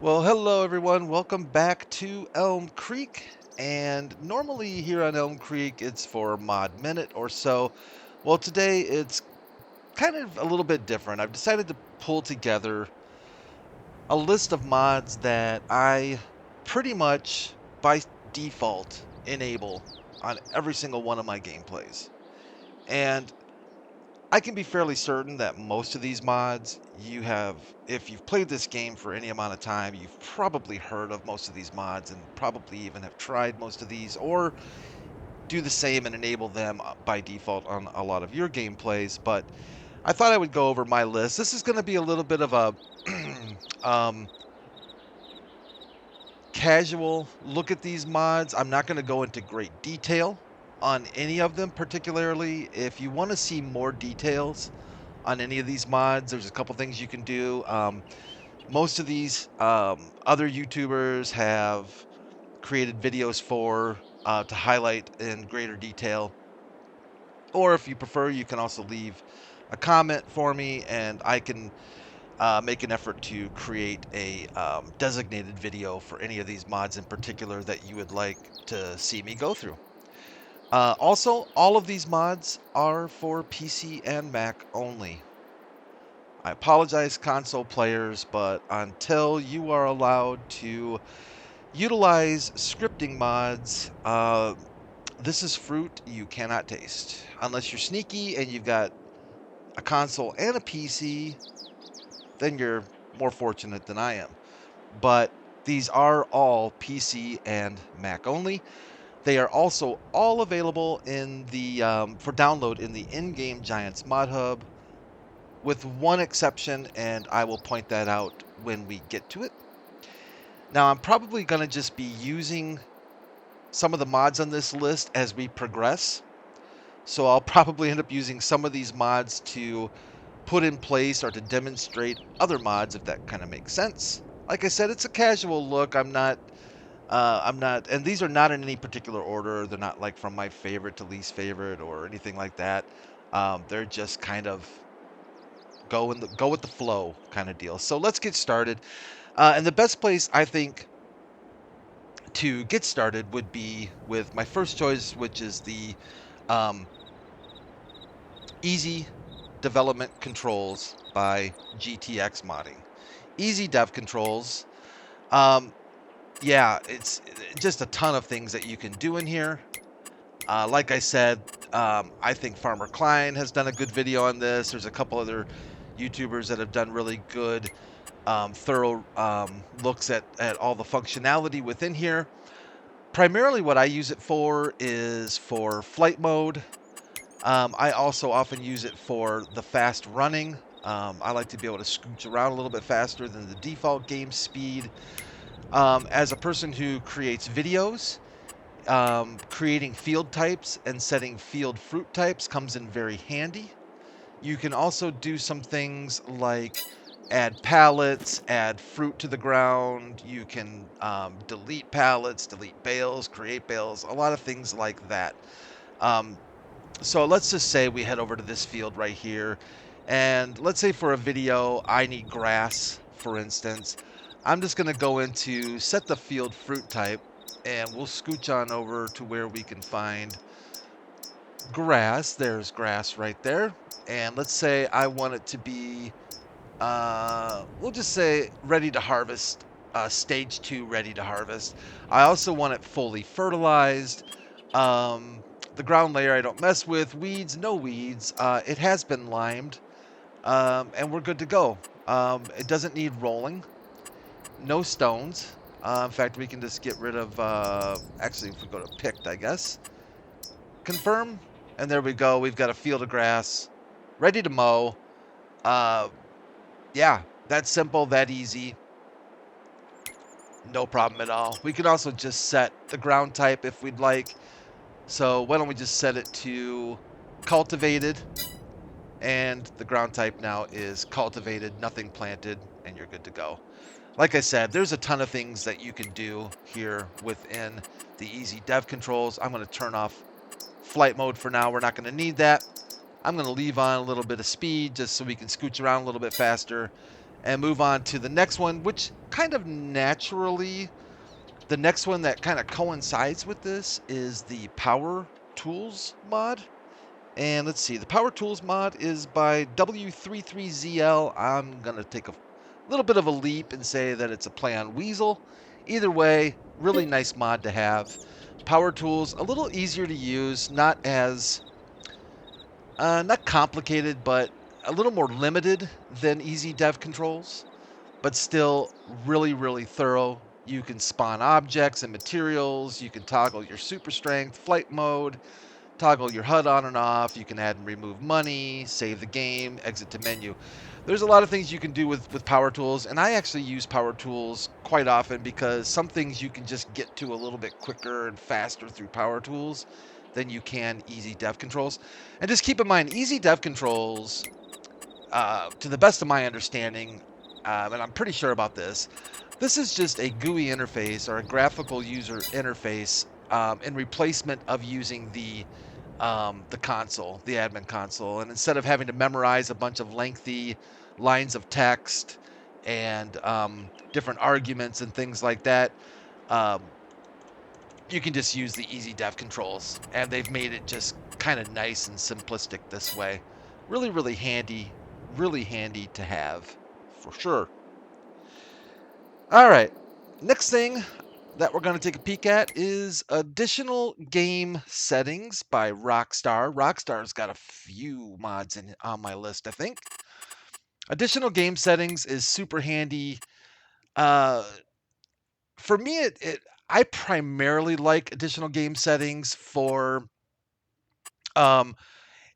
Well, hello everyone. Welcome back to Elm Creek. And normally here on Elm Creek, it's for Mod Minute or so. Well, today it's kind of a little bit different. I've decided to pull together a list of mods that I pretty much by default enable on every single one of my gameplays. And I can be fairly certain that most of these mods if you've played this game for any amount of time, you've probably heard of most of these mods and probably even have tried most of these or do the same and enable them by default on a lot of your gameplays. But I thought I would go over my list. This is going to be a little bit of a um, casual look at these mods. I'm not going to go into great detail on any of them particularly. If you want to see more details on any of these mods, there's a couple things you can do. Most of these other YouTubers have created videos for to highlight in greater detail. Or if you prefer, you can also leave a comment for me and I can make an effort to create a designated video for any of these mods in particular that you would like to see me go through. Also, all of these mods are for PC and Mac only. I apologize, console players, but until you are allowed to utilize scripting mods, this is fruit you cannot taste. Unless you're sneaky and you've got a console and a PC, then you're more fortunate than I am. But these are all PC and Mac only. They are also all available in the for download in the in-game Giants ModHub, with one exception, and I will point that out when we get to it. Now, I'm probably going to just be using some of the mods on this list as we progress. So I'll probably end up using some of these mods to put in place or to demonstrate other mods, if that kind of makes sense. Like I said, it's a casual look. I'm not, and these are not in any particular order. They're not like from my favorite to least favorite or anything like that. They're just kind of go with the flow kind of deal. So let's get started. And the best place I think to get started would be with my first choice, which is the um, Easy Development Controls by GTX Modding. Easy Dev Controls. Um, yeah, it's just a ton of things that you can do in here. Like I said, I think Farmer Klein has done a good video on this. There's a couple other YouTubers that have done really good, thorough looks at all the functionality within here. Primarily what I use it for is for flight mode. I also often use it for the fast running. I like to be able to scooch around a little bit faster than the default game speed. As a person who creates videos, creating field types and setting field fruit types comes in very handy. You can also do some things like add pallets, add fruit to the ground. You can delete pallets, delete bales, create bales, a lot of things like that. So let's just say we head over to this field right here. And let's say for a video, I need grass, for instance. I'm just going to go into set the field fruit type, and we'll scooch on over to where we can find grass. There's grass right there. And let's say I want it to be, we'll just say ready to harvest, stage 2 ready to harvest. I also want it fully fertilized. The ground layer I don't mess with. Weeds, no weeds. It has been limed, and we're good to go. It doesn't need rolling. No stones. In fact, we can just get rid of, actually, if we go to picked, I guess. Confirm, and there we go. We've got a field of grass ready to mow. Yeah, that simple, that easy. No problem at all. We can also just set the ground type if we'd like. So why don't we just set it to cultivated, and the ground type now is cultivated, nothing planted, and you're good to go. Like I said, there's a ton of things that you can do here within the Easy Dev Controls. I'm going to turn off flight mode for now. We're not going to need that. I'm going to leave on a little bit of speed just so we can scooch around a little bit faster. and move on to the next one, which kind of naturally, the next one that kind of coincides with this is the Power Tools mod. And let's see, the Power Tools mod is by W33ZL. I'm going to take a little bit of a leap and say that it's a play on Weasel. Either way, really nice mod to have. Power Tools, a little easier to use, not as, not complicated, but a little more limited than Easy Dev Controls, but still really, really thorough. You can spawn objects and materials. You can toggle your super strength, flight mode, toggle your HUD on and off. You can add and remove money, save the game, exit to menu. There's a lot of things you can do with Power Tools, and I actually use Power Tools quite often because some things you can just get to a little bit quicker and faster through Power Tools than you can Easy Dev Controls. And just keep in mind, Easy Dev Controls, to the best of my understanding, and I'm pretty sure about this, this is just a GUI interface or a graphical user interface in replacement of using the console, the admin console. And instead of having to memorize a bunch of lengthy lines of text and different arguments and things like that, um, you can just use the Easy Dev Controls. And they've made it just kind of nice and simplistic this way. Really, really handy to have for sure. All right, next thing that we're going to take a peek at is additional game settings by Rockstar. Rockstar's got a few mods on my list, I think. Additional game settings is super handy. Uh, for me, I primarily like additional game settings for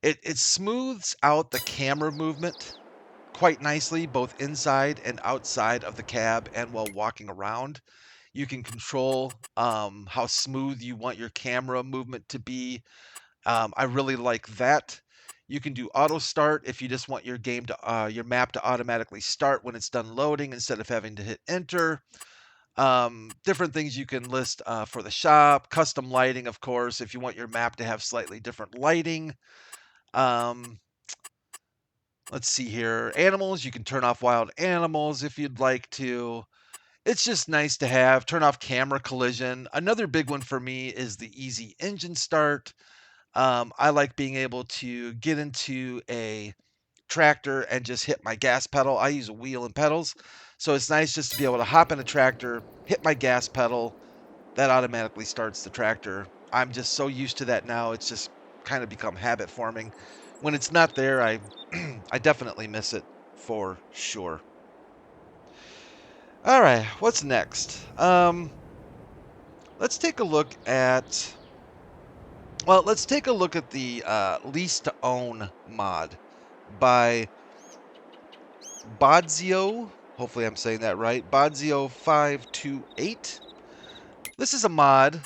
it smooths out the camera movement quite nicely, both inside and outside of the cab and while walking around. You can control how smooth you want your camera movement to be. I really like that. You can do auto start if you just want your your map to automatically start when it's done loading instead of having to hit enter. Different things you can list for the shop. Custom lighting, of course, if you want your map to have slightly different lighting. Um, let's see here. Animals, you can turn off wild animals if you'd like to. It's just nice to have. Turn off camera collision. Another big one for me is the easy engine start. I like being able to get into a tractor and just hit my gas pedal. I use a wheel and pedals. So it's nice just to be able to hop in a tractor, hit my gas pedal. That automatically starts the tractor. I'm just so used to that now. It's just kind of become habit forming. When it's not there, I I definitely miss it for sure. All right, what's next? Let's take a look at. Well, let's take a look at the lease to own mod by Bodzio. Hopefully, I'm saying that right. Bodzio 528. This is a mod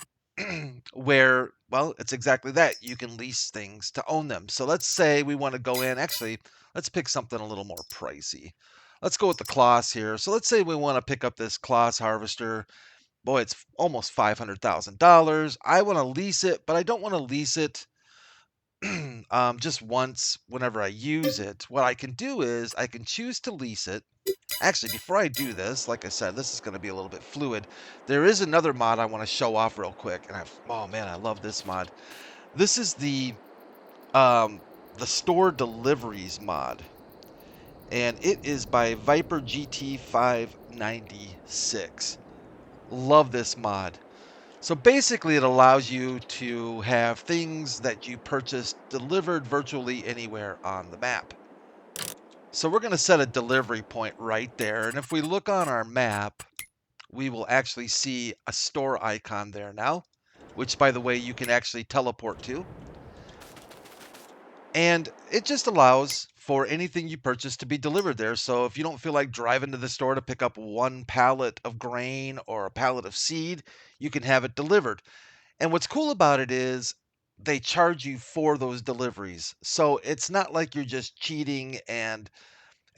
where, well, it's exactly that. You can lease things to own them. So let's say we want to go in. Actually, let's pick something a little more pricey. Let's go with the Kloss here. So let's say we want to pick up this Kloss harvester. Boy, it's almost $500,000. I want to lease it, but I don't want to lease it just once whenever I use it. What I can do is I can choose to lease it. Actually, before I do this, like I said, this is going to be a little bit fluid. There is another mod I want to show off real quick, and oh man, I love this mod. This is the store deliveries mod, and it is by Viper GT 596. Love this mod. So basically, it allows you to have things that you purchase delivered virtually anywhere on the map. So we're going to set a delivery point right there. And if we look on our map, we will actually see a store icon there now, which, by the way, you can actually teleport to. And it just allows for anything you purchase to be delivered there. So if you don't feel like driving to the store to pick up one pallet of grain or a pallet of seed, you can have it delivered. And what's cool about it is they charge you for those deliveries. So it's not like you're just cheating, and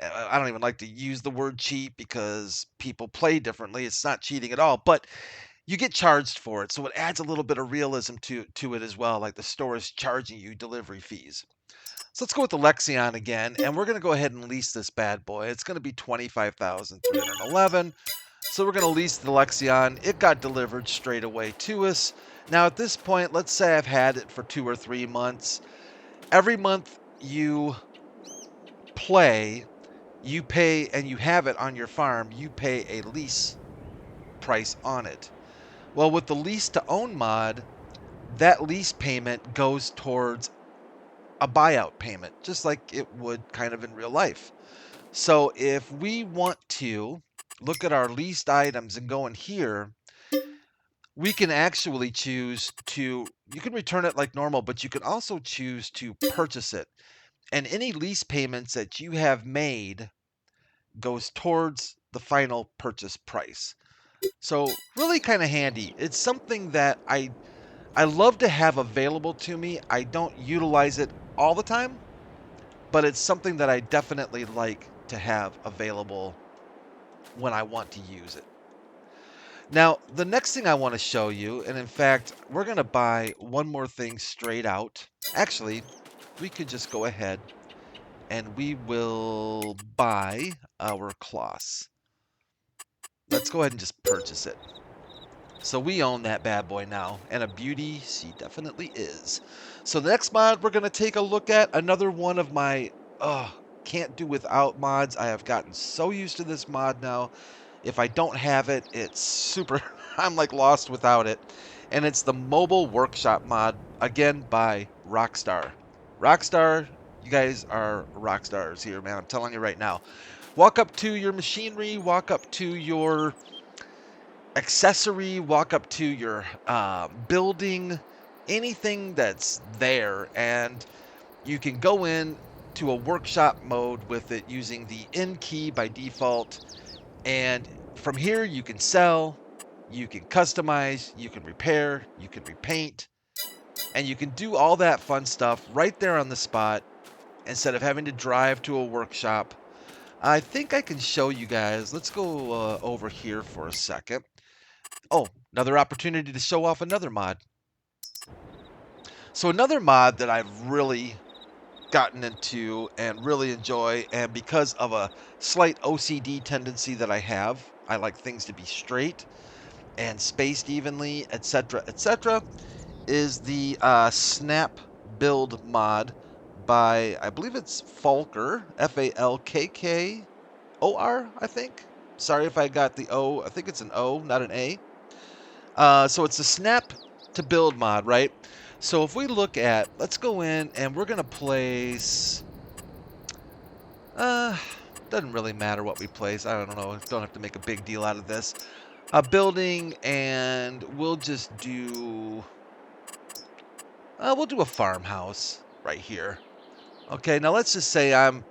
I don't even like to use the word cheat because people play differently. It's not cheating at all, but you get charged for it. So it adds a little bit of realism to it as well. Like the store is charging you delivery fees. So let's go with the Lexion again, and we're going to go ahead and lease this bad boy. It's going to be 25,311. So we're going to lease the Lexion. It got delivered straight away to us. Now at this point, let's say I've had it for 2 or 3 months. Every month you play, you pay, and you have it on your farm, you pay a lease price on it. Well, with the lease to own mod, that lease payment goes towards a buyout payment, just like it would kind of in real life. So if we want to look at our leased items and go in here, we can actually choose to, you can return it like normal, but you can also choose to purchase it. And any lease payments that you have made goes towards the final purchase price. So really kind of handy. It's something that I love to have available to me. I don't utilize it all the time, but it's something that I definitely like to have available when I want to use it. Now, the next thing I want to show you, and in fact, we're going to buy one more thing straight out. Actually, we could just go ahead and we will buy our cloths. Let's go ahead and just purchase it. So we own that bad boy now, and a beauty she definitely is. So the next mod we're going to take a look at, another one of my can't do without mods. I have gotten so used to this mod now. If I don't have it, it's super, I'm like lost without it. And it's the Mobile Workshop mod, again by Rockstar. Rockstar, you guys are rock stars here, man. I'm telling you right now. Walk up to your machinery, walk up to your accessory, walk up to your building, anything that's there, and you can go in to a workshop mode with it using the N key by default. And from here, you can sell, you can customize, you can repair, you can repaint, and you can do all that fun stuff right there on the spot instead of having to drive to a workshop. I think I can show you guys. Let's go over here for a second. Oh, another opportunity to show off another mod. So another mod that I've really gotten into and really enjoy, and because of a slight OCD tendency that I like things to be straight and spaced evenly, etc., is the Snap Build mod by, I believe it's Falker, Falkkor, I think. Sorry if I got the O. I think it's an O, not an A. So it's a Snap to Build mod, right? So if we look at, let's go in and we're going to place, doesn't really matter what we place. I don't know. Don't have to make a big deal out of this. A building, and we'll just do, we'll do a farmhouse right here. Okay, now let's just say I'm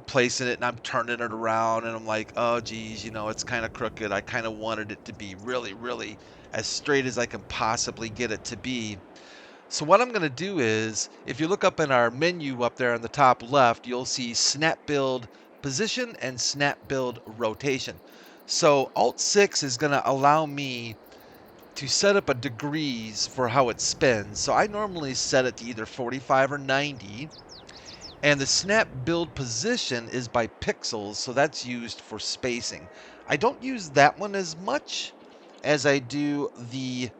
placing it and I'm turning it around and I'm like, oh, geez, it's kind of crooked. I kind of wanted it to be really, really as straight as I can possibly get it to be. So what I'm going to do is, if you look up in our menu up there on the top left, you'll see Snap Build Position and Snap Build Rotation. So Alt-6 is going to allow me to set up a degrees for how it spins. So I normally set it to either 45 or 90. And the Snap Build Position is by pixels, so that's used for spacing. I don't use that one as much as I do the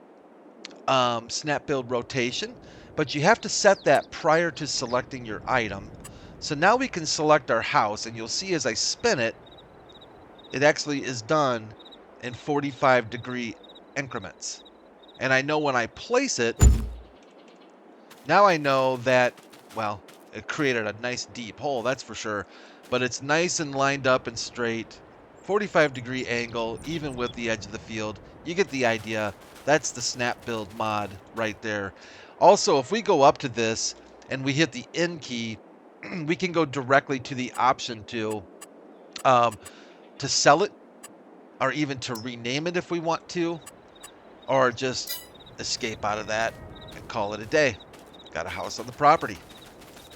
Snap Build Rotation, but you have to set that prior to selecting your item. So now we can select our house, and you'll see as I spin it, it actually is done in 45-degree increments. And I know when I place it, now I know that, well, it created a nice deep hole, that's for sure. But it's nice and lined up and straight, 45-degree angle, even with the edge of the field. You get the idea. That's the Snap Build mod right there. Also, if we go up to this and we hit the N key, we can go directly to the option to sell it, or even to rename it if we want to, or just escape out of that and call it a day. Got a house on the property.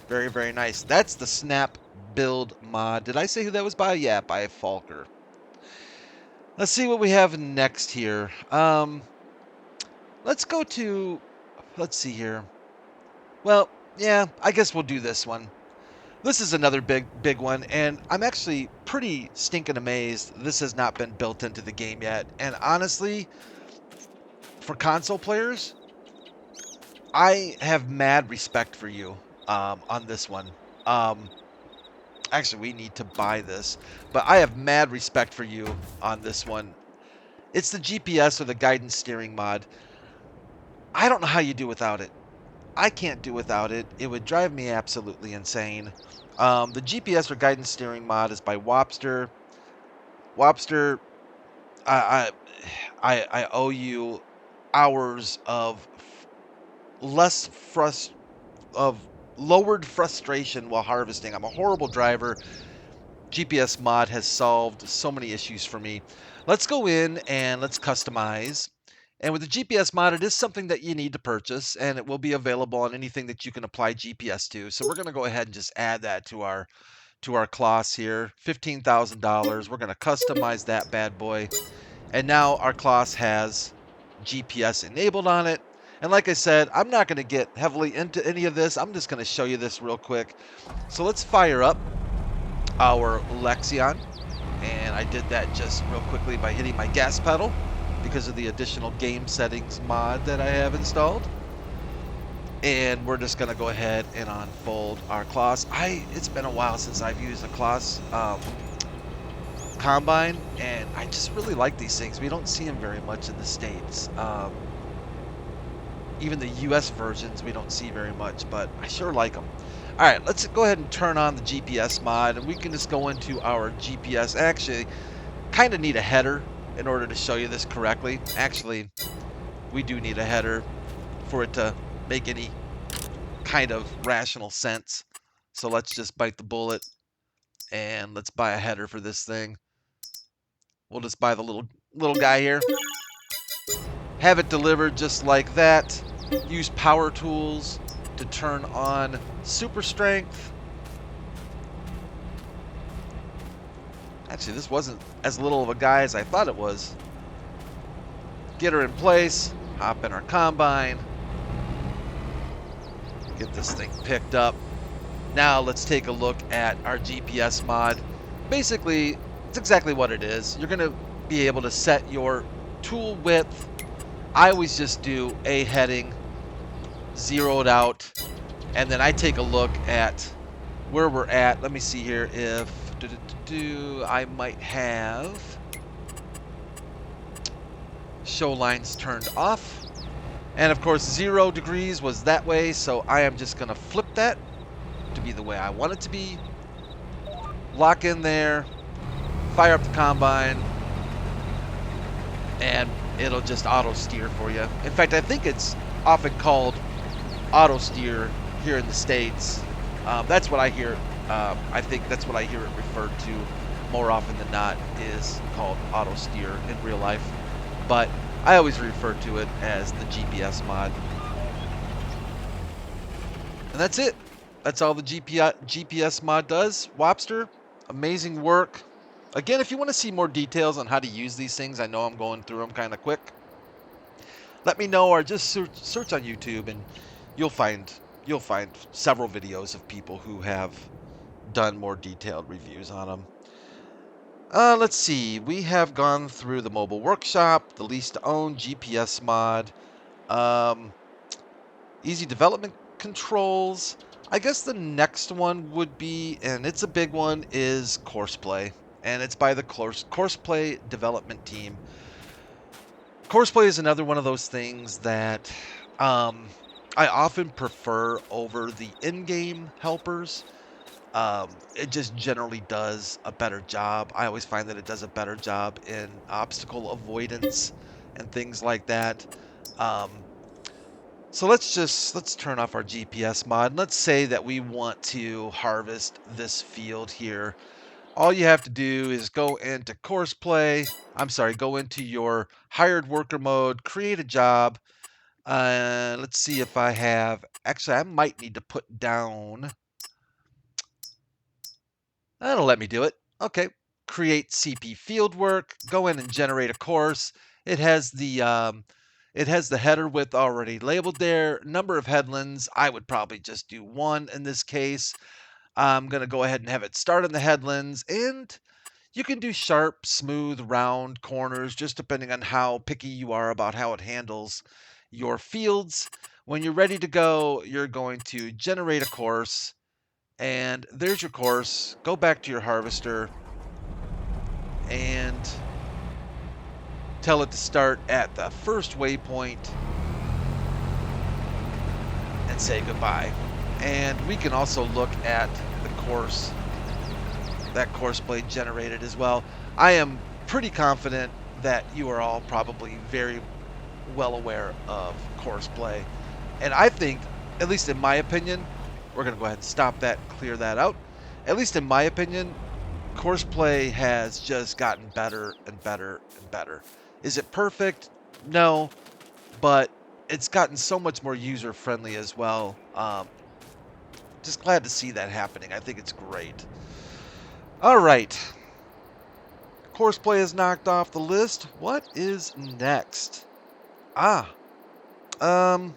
Very, very nice. That's the Snap Build mod. Did I say who that was by? Yeah, by Falker. Let's see what we have next here. Let's go to, let's see here. Well, Yeah, I guess we'll do this one. This is another big one, and I'm actually pretty stinking amazed this has not been built into the game yet. And honestly, for console players, I have mad respect for you on this one. Um, Actually, we need to buy this, but I have mad respect for you on this one. It's the GPS or the guidance steering mod. I don't know how you do without it. I can't do without it. It would drive me absolutely insane. The GPS or guidance steering mod is by Wopster. Wopster, I I owe you hours of less of lowered frustration while harvesting. I'm a horrible driver. GPS mod has solved so many issues for me. Let's go in and let's customize. And with the GPS mod, it is something that you need to purchase, and it will be available on anything that you can apply GPS to. So we're going to go ahead and just add that to our class here. $15,000. We're going to customize that bad boy. And now our class has GPS enabled on it. And like I said, I'm not going to get heavily into any of this. I'm just going to show you this real quick. So let's fire up our Lexion. And I did that just real quickly by hitting my gas pedal because of the additional game settings mod that I have installed. And we're just going to go ahead and unfold our class. It's been a while since I've used a class combine, and I just really like these things. We don't see them very much in the States. Even the US versions we don't see very much, but I sure like them. All right, let's go ahead and turn on the GPS mod, and we can just go into our GPS. Actually, kind of need a header in order to show you this correctly. Actually, we do need a header for it to make any kind of rational sense. So let's just bite the bullet, and let's buy a header for this thing. We'll just buy the little guy here. Have it delivered just like that. Use power tools to turn on super strength. Actually, this wasn't as little of a guy as I thought it was. Get her in place, hop in our combine, get this thing picked up. Now let's take a look at our GPS mod. Basically, it's exactly what it is. You're going to be able to set your tool width. I always just do a heading, zero it out, and then I take a look at where we're at. Let me see here if I might have show lines turned off. And of course 0 degrees was that way, so I am just going to flip that to be the way I want it to be. Lock in there, fire up the combine, and it'll just auto steer for you. In fact, I think it's often called auto steer here in the States. That's what I hear. I think that's what I hear it referred to more often than not, is called auto steer in real life. But I always refer to it as the GPS mod. And that's it. That's all the GPS mod does. Wopster, amazing work. Again, if you want to see more details on how to use these things, I know I'm going through them kind of quick. Let me know, or just search on YouTube, and you'll find several videos of people who have done more detailed reviews on them. Let's see. We have gone through the mobile workshop, the lease to own, GPS mod, easy development controls. I guess the next one would be, and it's a big one, is Courseplay. And it's by the Courseplay development team. Courseplay is another one of those things that I often prefer over the in-game helpers. It just generally does a better job. I always find that it does a better job in obstacle avoidance and things like that. So let's turn off our GPS mod. And let's say that we want to harvest this field here. All you have to do is go into Courseplay. I'm sorry, go into your hired worker mode, create a job. Let's see if I have. Actually, I might need to put down. That'll let me do it. Okay. Create CP fieldwork. Go in and generate a course. It has the It has the header width already labeled there. Number of headlands, I would probably just do 1 in this case. I'm going to go ahead and have it start on the headlands, and you can do sharp, smooth, round corners, just depending on how picky you are about how it handles your fields. When you're ready to go, you're going to generate a course, and there's your course. Go back to your harvester and tell it to start at the first waypoint and say goodbye. And we can also look at the course, that course blade generated as well. I am pretty confident that you are all probably very well aware of courseplay. And I think, at least in my opinion, we're going to go ahead and stop that and clear that out. At least in my opinion, courseplay has just gotten better and better and better. Is it perfect? No, but it's gotten so much more user friendly as well. Just glad to see that happening. I think it's great. All right. Courseplay is knocked off the list. What is next? Um,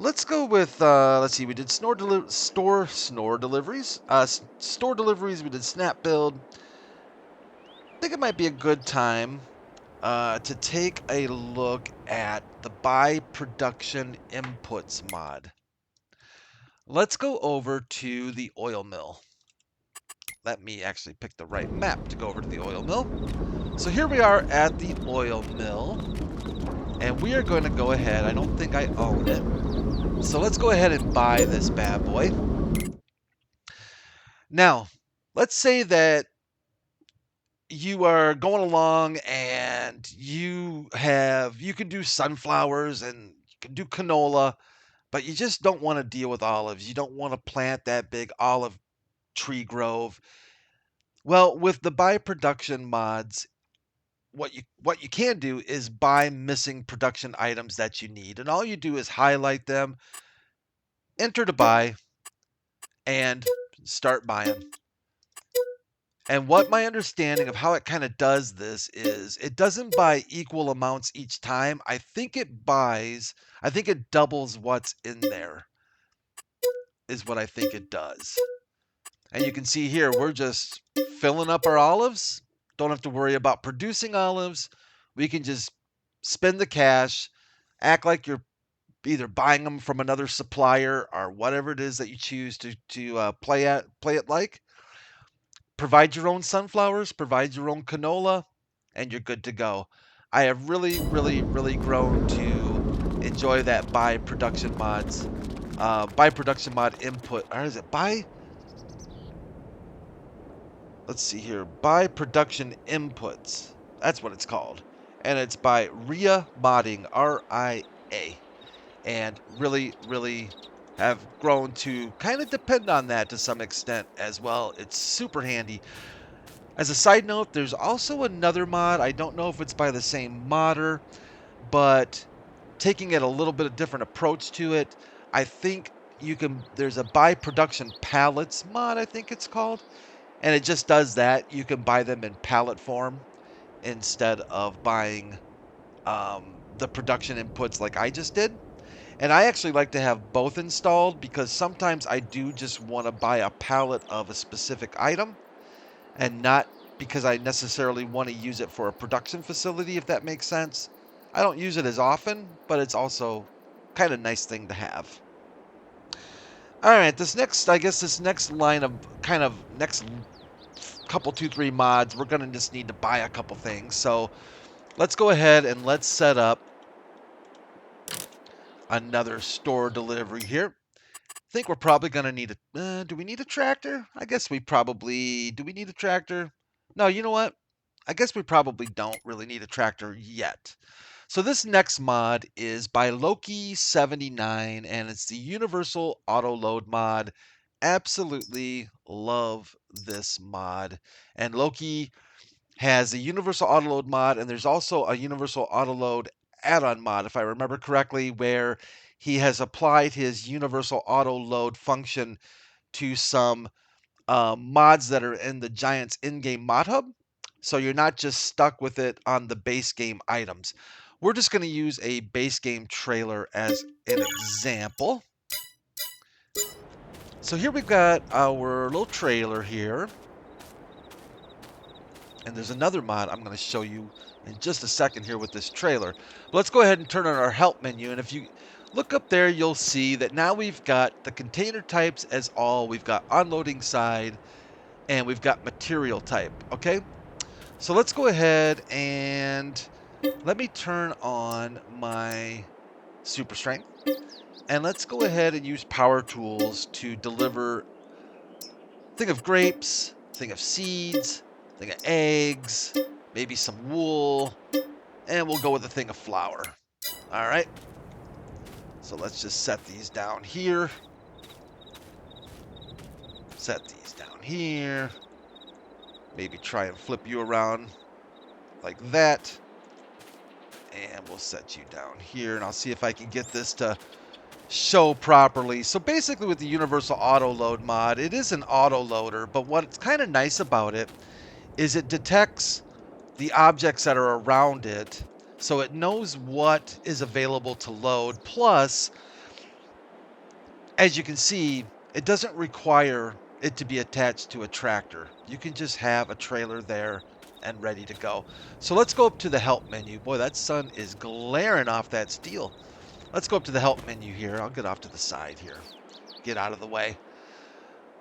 let's go with, let's see, we did store deliveries. Store deliveries, we did snap build. I think it might be a good time to take a look at the buy production inputs mod. Let's go over to the oil mill. Let me actually pick the right map to go over to the oil mill. So here we are at the oil mill, and we are going to go ahead. I don't think I own it. So let's go ahead and buy this bad boy. Now, let's say that you are going along and you can do sunflowers and you can do canola, but you just don't want to deal with olives. You don't want to plant that big olive tree grove. Well, with the buy production mods, what you can do is buy missing production items that you need, and all you do is highlight them, enter to buy, and start buying. And what my understanding of how it kind of does this is it doesn't buy equal amounts each time. I think it doubles what's in there, is what I think it does. And you can see here, we're just filling up our olives. Don't have to worry about producing olives. We can just spend the cash, act like you're either buying them from another supplier or whatever it is that you choose to play it like. Provide your own sunflowers, provide your own canola, and you're good to go. I have really, really, really grown to enjoy that buy production mod input. Or is it buy? Let's see here. Buy production inputs. That's what it's called. And it's by RIA Modding, RIA. And really, really have grown to kind of depend on that to some extent as well. It's super handy. As a side note, there's also another mod. I don't know if it's by the same modder, but taking it a little bit of different approach to it. I think there's a buy production pallets mod, I think it's called. And it just does that. You can buy them in pallet form instead of buying the production inputs like I just did. And I actually like to have both installed because sometimes I do just want to buy a pallet of a specific item and not because I necessarily want to use it for a production facility, if that makes sense. I don't use it as often, but it's also kind of nice thing to have. All right, this next line of kind of next couple, 2, 3 mods, we're going to just need to buy a couple things. So let's go ahead and let's set up another store delivery here. I think we're probably going to need do we need a tractor? I guess do we need a tractor? No, you know what? I guess we probably don't really need a tractor yet. So this next mod is by Loki79, and it's the Universal Auto Load mod. Absolutely love this mod. And Loki has a Universal Auto Load mod, and there's also a Universal Auto Load add-on mod, if I remember correctly, where he has applied his Universal Auto Load function to some mods that are in the Giants in-game ModHub. So you're not just stuck with it on the base game items. We're just going to use a base game trailer as an example. So here we've got our little trailer here. And there's another mod I'm going to show you in just a second here with this trailer. But let's go ahead and turn on our help menu. And if you look up there, you'll see that now we've got the container types as all. We've got unloading side and we've got material type. Okay. So let's go ahead and let me turn on my super strength. And let's go ahead and use power tools to deliver thing of grapes, thing of seeds, thing of eggs, maybe some wool, and we'll go with a thing of flour. All right. So let's just set these down here. Set these down here. Maybe try and flip you around like that. And we'll set you down here, and I'll see if I can get this to show properly. So basically with the Universal Auto Load mod, it is an auto loader, but what's kind of nice about it is it detects the objects that are around it, so it knows what is available to load. Plus, as you can see, it doesn't require it to be attached to a tractor. You can just have a trailer there and ready to go. So let's go up to the help menu. Boy, that sun is glaring off that steel. Let's go up to the help menu here. I'll get off to the side here. Get out of the way.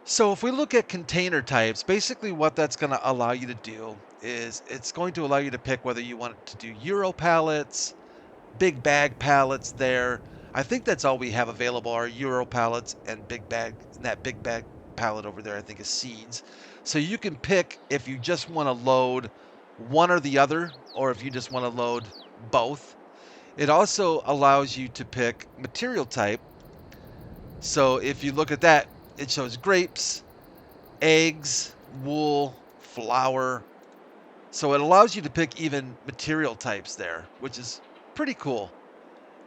So if we look at container types, basically what that's going to allow you to do is it's going to allow you to pick whether you want to do Euro pallets, big bag pallets there. I think that's all we have available are Euro pallets and big bag. And that big bag pallet over there, I think, is seeds. So you can pick if you just want to load one or the other, or if you just want to load both. It also allows you to pick material type. So if you look at that, it shows grapes, eggs, wool, flour. So it allows you to pick even material types there, which is pretty cool.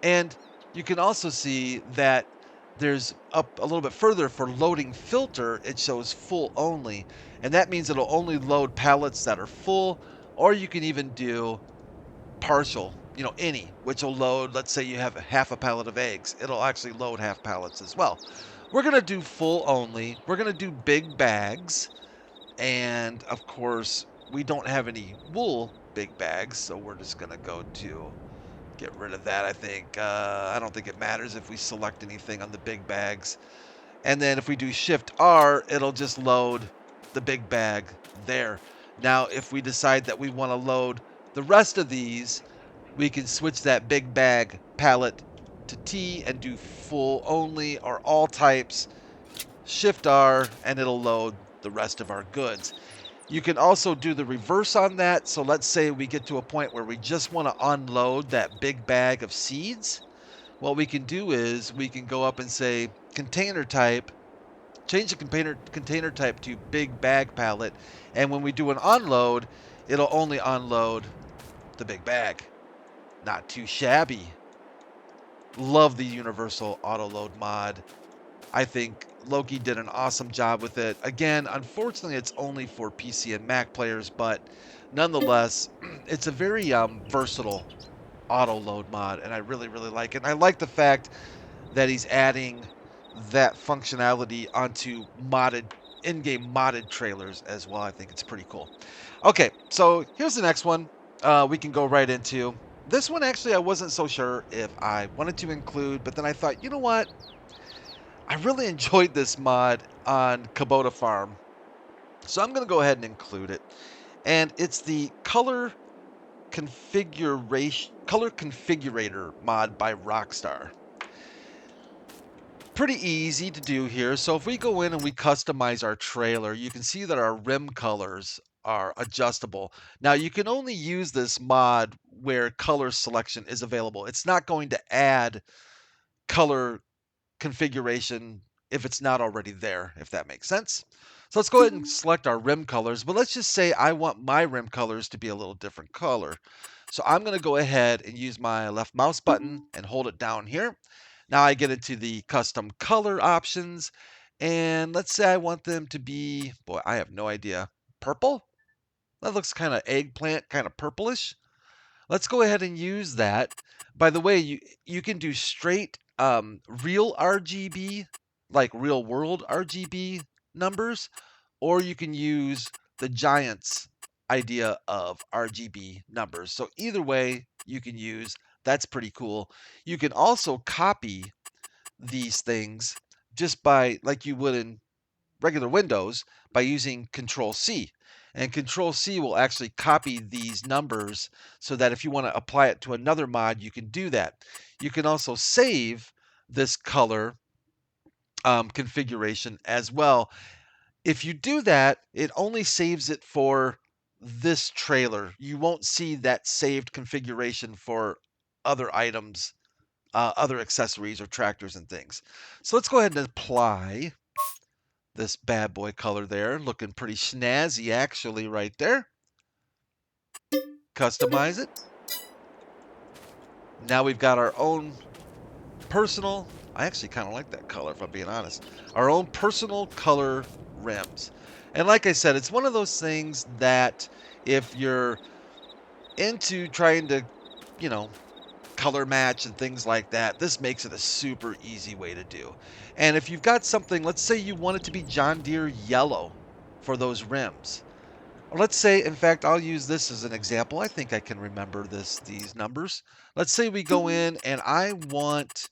And you can also see that there's up a little bit further for loading filter, it shows full only. And that means it'll only load pallets that are full, or you can even do partial, any, which will load, let's say you have half a pallet of eggs. It'll actually load half pallets as well. We're going to do full only. We're going to do big bags. And of course, we don't have any wool big bags, so we're just going to go to get rid of that, I think. I don't think it matters if we select anything on the big bags. And then if we do Shift R, it'll just load the big bag there. Now, if we decide that we want to load the rest of these, we can switch that big bag palette to T and do full only or all types. Shift R, and it'll load the rest of our goods. You can also do the reverse on that. So let's say we get to a point where we just want to unload that big bag of seeds. What we can do is we can go up and say container type, change the container type to big bag pallet. And when we do an unload, it'll only unload the big bag. Not too shabby. Love the Universal Auto Load mod. I think Loki did an awesome job with it. Again, unfortunately, it's only for PC and Mac players, but nonetheless, it's a very versatile auto load mod, and I really, really like it. And I like the fact that he's adding that functionality onto in-game modded trailers as well. I think it's pretty cool. Okay, so here's the next one we can go right into. This one, actually, I wasn't so sure if I wanted to include, but then I thought, you know what? I really enjoyed this mod on Kubota Farm, so I'm going to go ahead and include it. And it's the color configurator mod by Rockstar. Pretty easy to do here. So if we go in and we customize our trailer, you can see that our rim colors are adjustable. Now you can only use this mod where color selection is available. It's not going to add color configuration if it's not already there, if that makes sense. So let's go ahead and select our rim colors, but let's just say I want my rim colors to be a little different color. So I'm going to go ahead and use my left mouse button and hold it down here. Now I get into the custom color options, and let's say I want them to be, boy, I have no idea, purple? That looks kind of eggplant, kind of purplish. Let's go ahead and use that. By the way, you can do straight real RGB, like real world RGB numbers, or you can use the Giants idea of RGB numbers. So either way you can use, that's pretty cool. You can also copy these things just by, like you would in regular Windows, by using Control C. And Control C will actually copy these numbers so that if you want to apply it to another mod, you can do that. You can also save this color configuration as well. If you do that, it only saves it for this trailer. You won't see that saved configuration for other items, other accessories or tractors and things. So let's go ahead and apply this bad boy color there. Looking pretty snazzy actually right there. Customize it. Now we've got our own personal, I actually kind of like that color if I'm being honest, our own personal color rims. And like I said, it's one of those things that if you're into trying to, you know, color match and things like that, this makes it a super easy way to do. And if you've got something, let's say you want it to be John Deere yellow for those rims. Or let's say, in fact, I'll use this as an example. I think I can remember these numbers. Let's say we go in and I want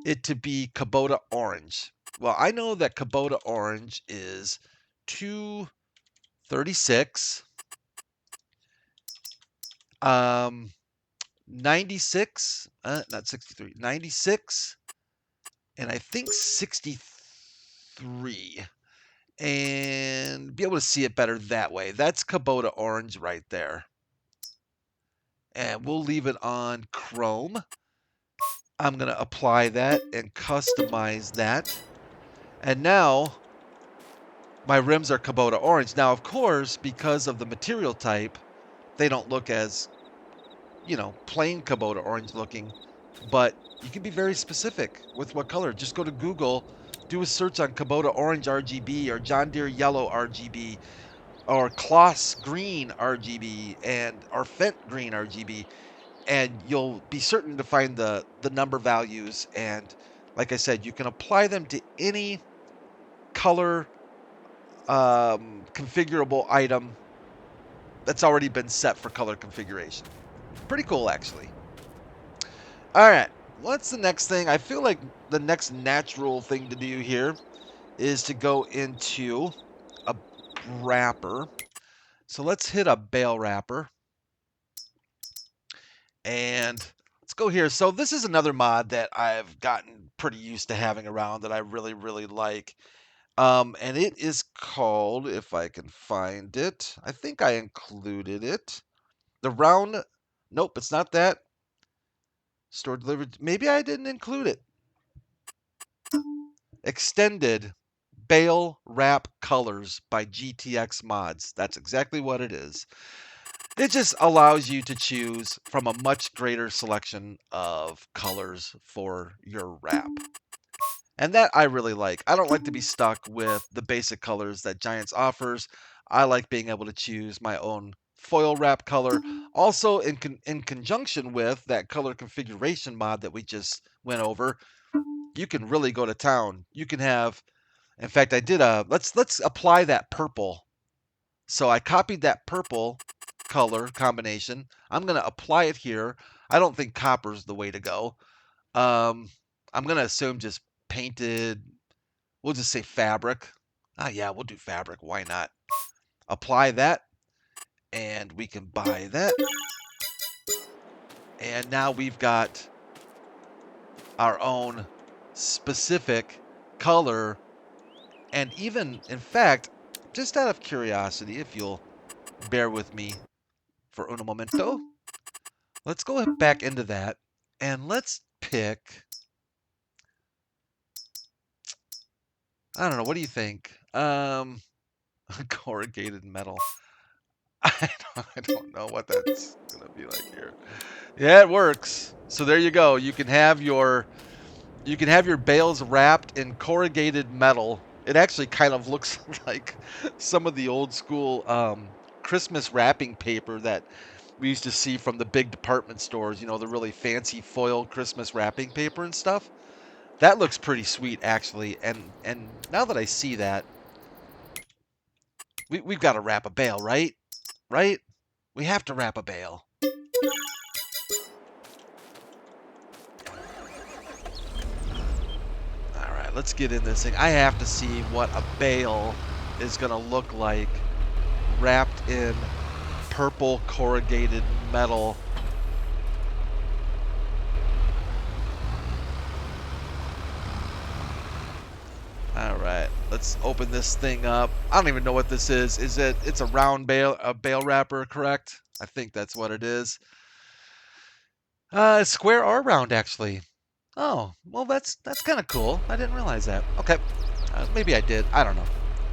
it to be Kubota orange. Well, I know that Kubota orange is 236, 96, not 63, 96, and I think 63. And be able to see it better that way. That's Kubota orange right there. And we'll leave it on Chrome. I'm going to apply that and customize that. And now my rims are Kubota orange. Now, of course, because of the material type, they don't look as, plain Kubota orange looking, but you can be very specific with what color. Just go to Google, do a search on Kubota orange RGB or John Deere yellow RGB or Kloss green RGB or Fent green RGB, and you'll be certain to find the number values. And like I said, you can apply them to any color configurable item that's already been set for color configuration. Pretty cool, actually. All right, what's the next thing? I feel like the next natural thing to do here is to go into a wrapper. So let's hit a bale wrapper. And let's go here. So this is another mod that I've gotten pretty used to having around that I really, really like. And it is called, if I can find it, I think I included it. The round, nope, it's not that. Store delivered, maybe I didn't include it. Extended Bale Wrap Colors by GTX Mods. That's exactly what it is. It just allows you to choose from a much greater selection of colors for your wrap. And that I really like. I don't like to be stuck with the basic colors that Giants offers. I like being able to choose my own foil wrap color. Also, in conjunction with that color configuration mod that we just went over, you can really go to town. You can have, in fact, I did let's apply that purple. So I copied that purple color combination. I'm going to apply it here. I don't think copper is the way to go. I'm going to assume just painted. We'll just say fabric. Yeah, we'll do fabric. Why not? Apply that, and we can buy that. And now we've got our own specific color. And even, in fact, just out of curiosity, if you'll bear with me for un momento, let's go back into that, and let's pick, I don't know, what do you think? Corrugated metal. I don't know what that's going to be like here. Yeah, it works. So there you go. You can have your bales wrapped in corrugated metal. It actually kind of looks like some of the old school Christmas wrapping paper that we used to see from the big department stores, you know, the really fancy foil Christmas wrapping paper and stuff. That looks pretty sweet, actually. And now that I see that, we've got to wrap a bale, right? Right? We have to wrap a bale. All right, let's get in this thing. I have to see what a bale is going to look like wrapped in purple corrugated metal. All right, let's open this thing up. I don't even know what this is. It's a round bale, a bale wrapper, correct? I think that's what it is. Square or round, actually. Oh, well, that's kind of cool. I didn't realize that. Okay, maybe I did. I don't know.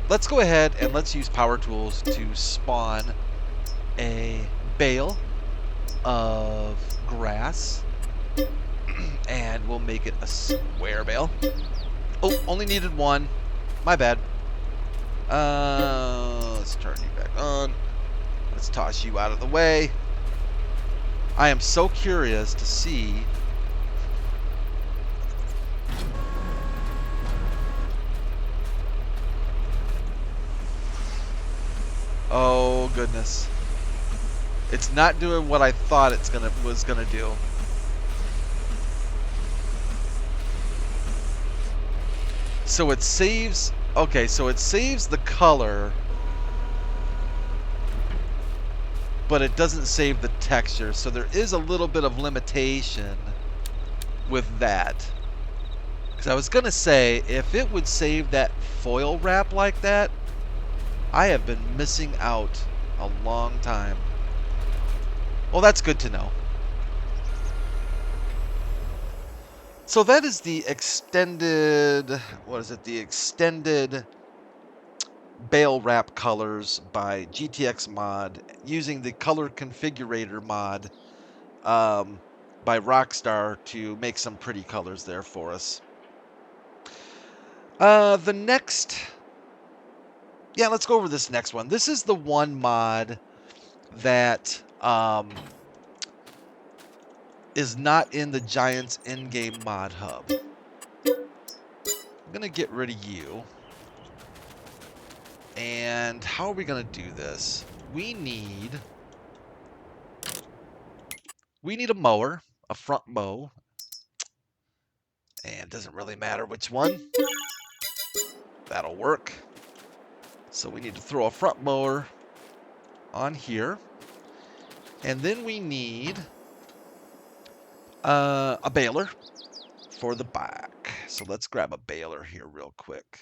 Let's go ahead and let's use power tools to spawn a bale of grass, and we'll make it a square bale. Oh, only needed one. My bad. Let's turn you back on. Let's toss you out of the way. I am so curious to see. Oh goodness. It's not doing what I thought was gonna do. So it saves, okay, so it saves the color, but it doesn't save the texture. So there is a little bit of limitation with that. Because I was gonna say, if it would save that foil wrap like that, I have been missing out a long time. Well, that's good to know. So that is the extended, what is it? The extended bale wrap colors by GTX Mod using the color configurator mod by Rockstar to make some pretty colors there for us. The next, yeah, let's go over this next one. This is the one mod that is not in the Giants in-game ModHub. I'm gonna get rid of you. And how are we gonna do this? We need a mower, a front mow, and it doesn't really matter which one. That'll work. So we need to throw a front mower on here, and then we need a baler for the back. So let's grab a baler here real quick.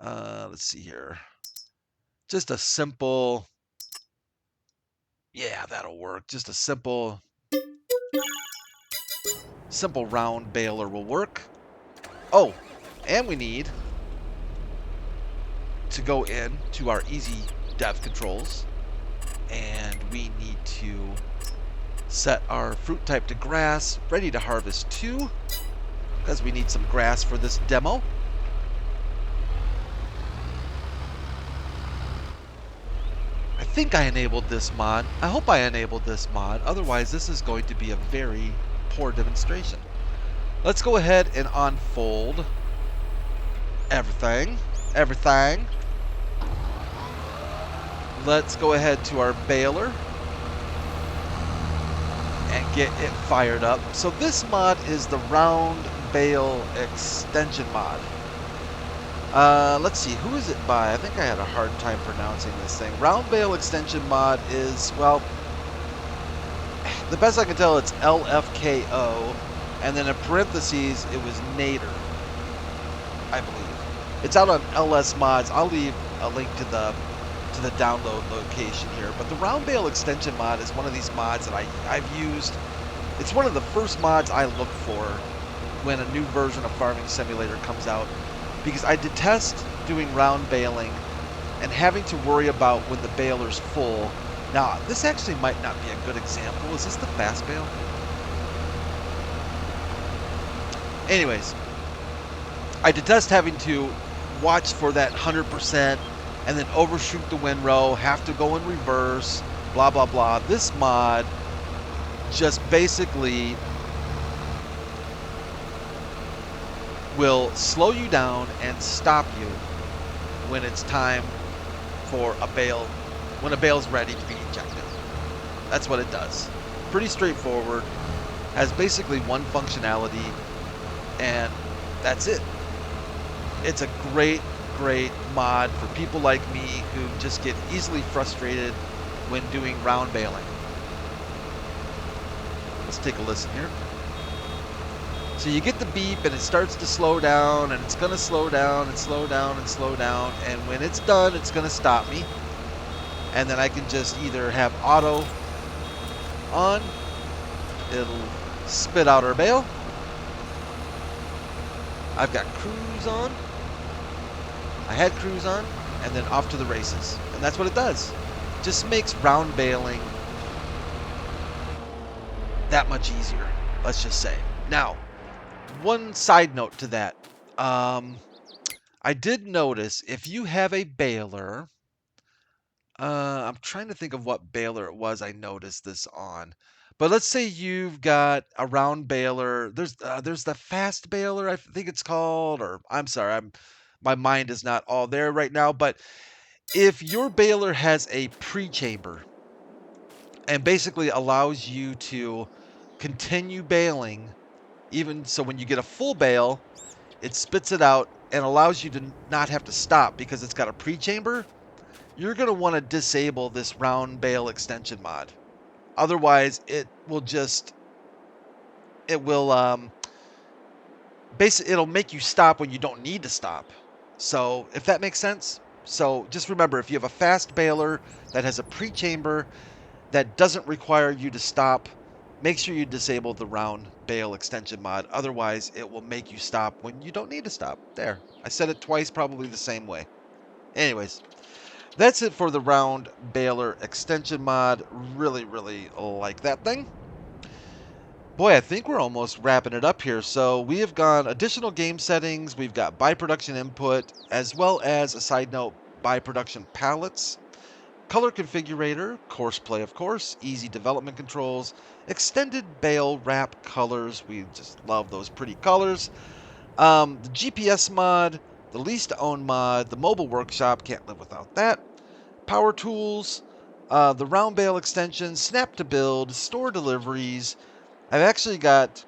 Let's see here. Just a simple, yeah, that'll work. Just a simple round baler will work. Oh, and we need to go in to our easy dev controls, and we need to set our fruit type to grass, ready to harvest 2, because we need some grass for this demo. I think I enabled this mod. I hope I enabled this mod. Otherwise, this is going to be a very poor demonstration. Let's go ahead and unfold everything. Let's go ahead to our baler and get it fired up. So this mod is the round bale extension mod. Let's see, who is it by? I think I had a hard time pronouncing this thing. Round bale extension mod is, well, the best I can tell, it's LFKO, and then in parentheses it was Nader, I believe. It's out on LS Mods. I'll leave a link to the download location here. But the round bale extension mod is one of these mods that I've used. It's one of the first mods I look for when a new version of Farming Simulator comes out, because I detest doing round baling and having to worry about when the baler's full. Now, this actually might not be a good example. Is this the fast bale? Anyways, I detest having to watch for that 100% and then overshoot the windrow, have to go in reverse, blah, blah, blah. This mod just basically will slow you down and stop you when it's time for a bale, when a bale's ready to be ejected. That's what it does. Pretty straightforward. Has basically one functionality, and that's it. It's a great, great mod for people like me who just get easily frustrated when doing round baling. Let's take a listen here. So you get the beep and it starts to slow down, and it's going to slow down and slow down and slow down, and when it's done, it's going to stop me. And then I can just either have auto on, it'll spit out our bale. I've got cruise on. I had cruise on, and then off to the races. And that's what it does. Just makes round baling that much easier, let's just say. Now, one side note to that. I did notice if you have a baler, I'm trying to think of what baler it was I noticed this on. But let's say you've got a round baler. There's the fast baler, I think it's called, or I'm sorry, my mind is not all there right now. But if your baler has a pre-chamber and basically allows you to continue baling, even so when you get a full bale, it spits it out and allows you to not have to stop because it's got a pre-chamber, you're going to want to disable this round bale extension mod. Otherwise, it'll basically it'll make you stop when you don't need to stop. So if that makes sense. So just remember, if you have a fast baler that has a pre-chamber that doesn't require you to stop, make sure you disable the round bale extension mod. Otherwise, it will make you stop when you don't need to stop. There. I said it twice, probably the same way. Anyways, that's it for the round baler extension mod. Really, really like that thing. Boy, I think we're almost wrapping it up here. So we have gone additional game settings. We've got by production input, as well as a side note, by production palettes. Color configurator, course play, of course, easy development controls, extended bale wrap colors. We just love those pretty colors. The GPS mod, the lease to own mod, the mobile workshop, can't live without that. Power tools, the round bale extension, snap to build, store deliveries. I've actually got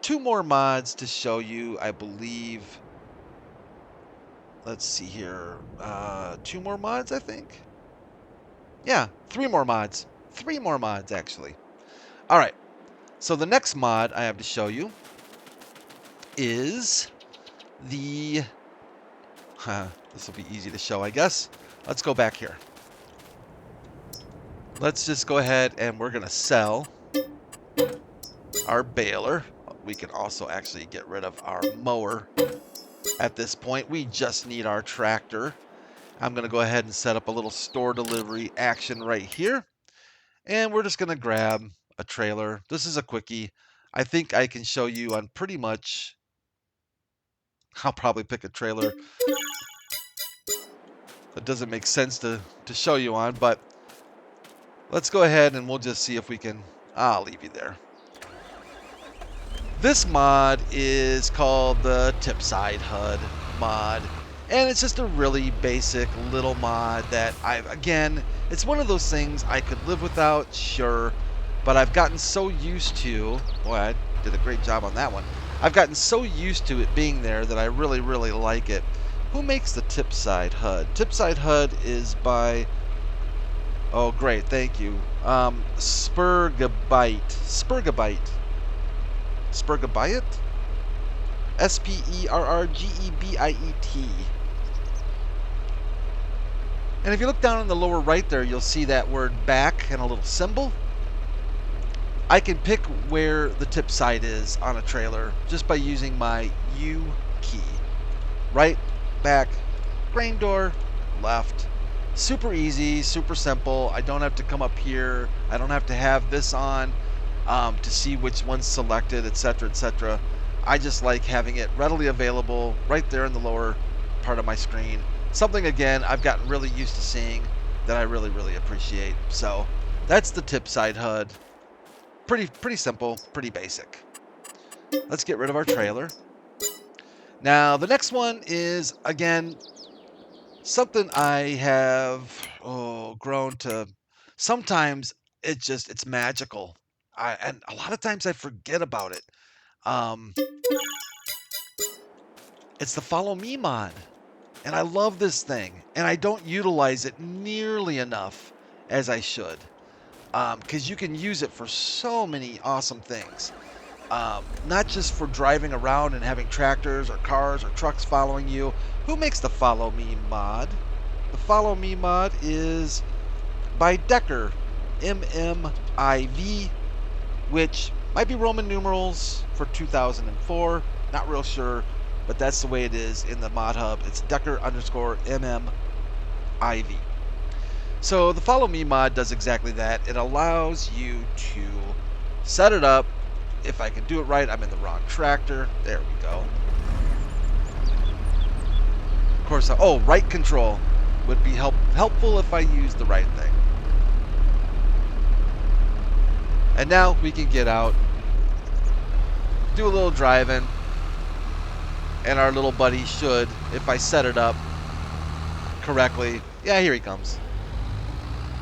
2 more mods to show you, I believe. Let's see here. 2 more mods, I think. Yeah, 3 more mods. 3 more mods, actually. All right. So the next mod I have to show you is the... this will be easy to show, I guess. Let's go back here. Let's just go ahead and we're going to sell our baler. We can also actually get rid of our mower at this point. We just need our tractor. I'm going to go ahead and set up a little store delivery action right here. And we're just going to grab a trailer. This is a quickie. I think I can show you on pretty much... I'll probably pick a trailer that doesn't make sense to show you on, but let's go ahead and we'll just see if we can... I'll leave you there. This mod is called the Tipside HUD mod. And it's just a really basic little mod that again, it's one of those things I could live without, sure, but I've gotten so used to, boy, I did a great job on that one. I've gotten so used to it being there that I really, really like it. Who makes the Tipside HUD? Tipside HUD is by, oh great, thank you, Spurgabyte. Spurgabyte? Sperrgbebiet. And if you look down in the lower right there, you'll see that word back and a little symbol. I can pick where the tip side is on a trailer just by using my U key. Right, back, grain door, left. Super easy, super simple. I don't have to come up here. I don't have to have this on to see which one's selected, etc., etc. I just like having it readily available right there in the lower part of my screen. Something, again, I've gotten really used to seeing that I really, really appreciate. So That's the tip side HUD. Pretty simple, pretty basic. Let's get rid of our trailer. Now, the next one is, again, something I have grown to. Sometimes it's magical. And a lot of times I forget about it. Um, it's the Follow Me mod. And I love this thing. And I don't utilize it nearly enough as I should. Because you can use it for so many awesome things. Not just for driving around and having tractors or cars or trucks following you. Who makes the Follow Me mod? The Follow Me mod is by Decker, MMIV, which might be Roman numerals for 2004. Not real sure, but that's the way it is in the ModHub. It's Decker _ MMIV. So the Follow Me mod does exactly that. It allows you to set it up. If I can do it right, I'm in the wrong tractor. There we go. Of course, right control would be helpful if I use the right thing. And now we can get out, do a little driving, and our little buddy should, if I set it up correctly, yeah, here he comes.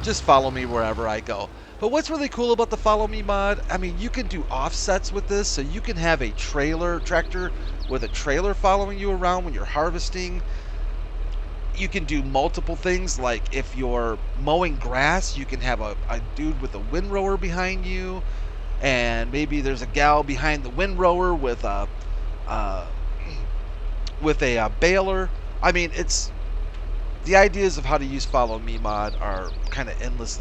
Just follow me wherever I go. But what's really cool about the Follow Me mod, I mean, you can do offsets with this, so you can have a tractor with a trailer following you around when you're harvesting. You can do multiple things, like if you're mowing grass, you can have a dude with a windrower behind you, and maybe there's a gal behind the windrower with a baler. I mean, the ideas of how to use Follow Me mod are kind of endless.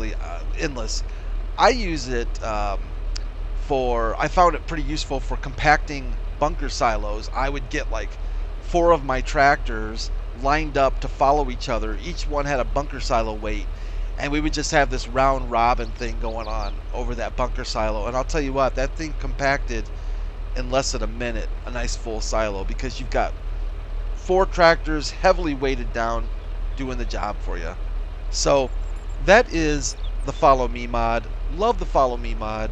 I use it I found it pretty useful for compacting bunker silos. I would get like 4 of my tractors lined up to follow each other. Each one had a bunker silo weight, and we would just have this round robin thing going on over that bunker silo. And I'll tell you what, that thing compacted in less than a minute, a nice full silo, because you've got 4 tractors heavily weighted down doing the job for you. So that is the Follow Me mod. Love the Follow Me mod.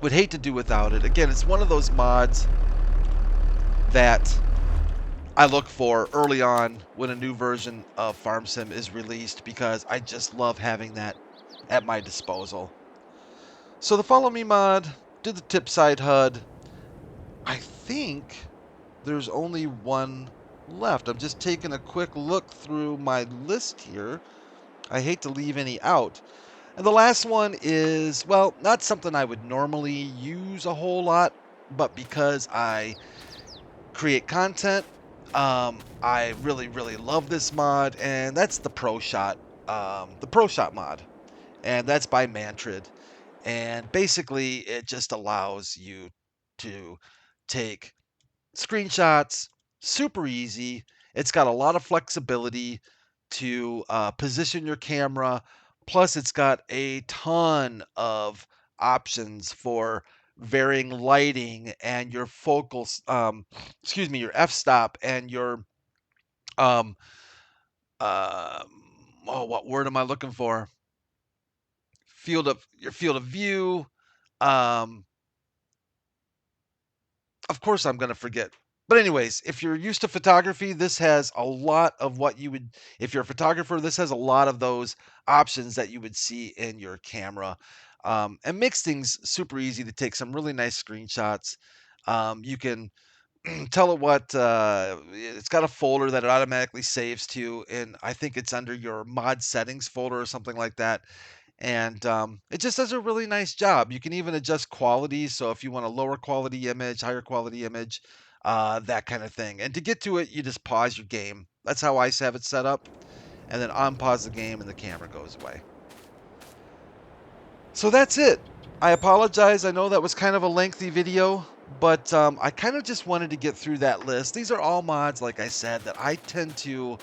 Would hate to do without it. Again, it's one of those mods that I look for early on when a new version of Farm Sim is released, because I just love having that at my disposal. So the Follow Me mod did the tip side HUD. I think there's only one left. I'm just taking a quick look through my list here. I hate to leave any out. And the last one is, well, not something I would normally use a whole lot, but because I create content, I really love this mod, and that's the ProShot mod, and that's by Mantrid. And basically, it just allows you to take screenshots, super easy. It's got a lot of flexibility to position your camera. Plus, it's got a ton of options for varying lighting and your your f-stop and your um, what word am I looking for? Your field of view. Um, of course I'm going to forget. But anyways, if you're used to photography, this has a lot of what you would, if you're a photographer, this has a lot of those options that you would see in your camera. And makes things super easy to take some really nice screenshots. You can tell it what, it's got a folder that it automatically saves to, and I think it's under your mod settings folder or something like that. And it just does a really nice job. You can even adjust quality. So if you want a lower quality image, higher quality image, that kind of thing. And to get to it, you just pause your game. That's how I have it set up. And then unpause the game and the camera goes away. So that's it. I apologize. I know that was kind of a lengthy video, but I kind of just wanted to get through that list. These are all mods, like I said, that I tend to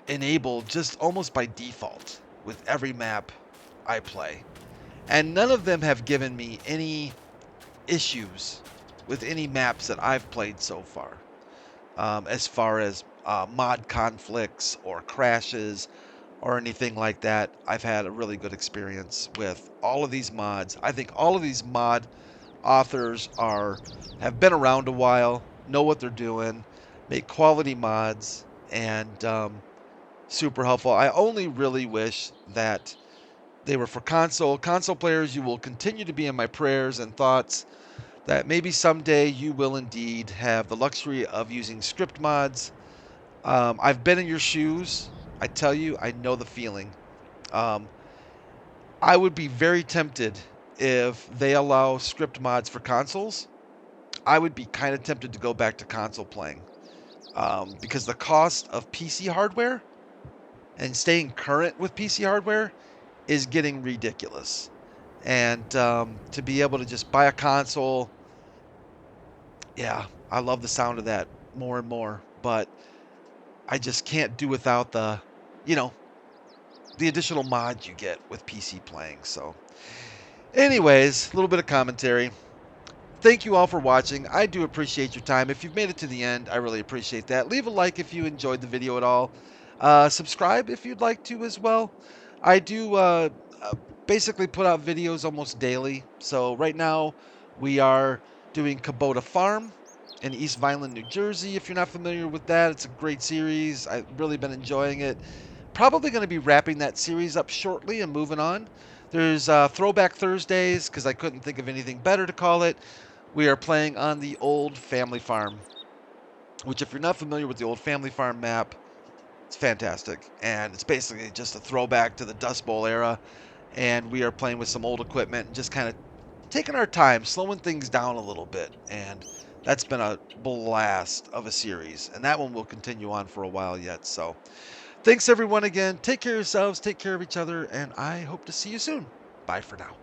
enable just almost by default with every map I play. And none of them have given me any issues with any maps that I've played so far as mod conflicts or crashes or anything like that. I've had a really good experience with all of these mods. I think all of these mod authors have been around a while, know what they're doing, make quality mods, and super helpful. I only really wish that they were for console. Console players, you will continue to be in my prayers and thoughts that maybe someday you will indeed have the luxury of using script mods. I've been in your shoes. I tell you, I know the feeling. Um, I would be very tempted if they allow script mods for consoles. I would be kind of tempted to go back to console playing because the cost of PC hardware and staying current with PC hardware is getting ridiculous. And to be able to just buy a console, yeah, I love the sound of that more and more. But I just can't do without you know, the additional mods you get with PC playing. So, anyways, a little bit of commentary. Thank you all for watching. I do appreciate your time. If you've made it to the end, I really appreciate that. Leave a like if you enjoyed the video at all. Subscribe if you'd like to as well. I do basically put out videos almost daily. So right now we are doing Kubota Farm in East Vineland, New Jersey. If you're not familiar with that, it's a great series. I've really been enjoying it. Probably going to be wrapping that series up shortly and moving on. There's Throwback Thursdays because I couldn't think of anything better to call it. We are playing on the old family farm, which if you're not familiar with the old family farm map, it's fantastic. And it's basically just a throwback to the Dust Bowl era. And we are playing with some old equipment and just kind of taking our time, slowing things down a little bit. And that's been a blast of a series. And that one will continue on for a while yet. So thanks everyone again. Take care of yourselves, take care of each other, and I hope to see you soon. Bye for now.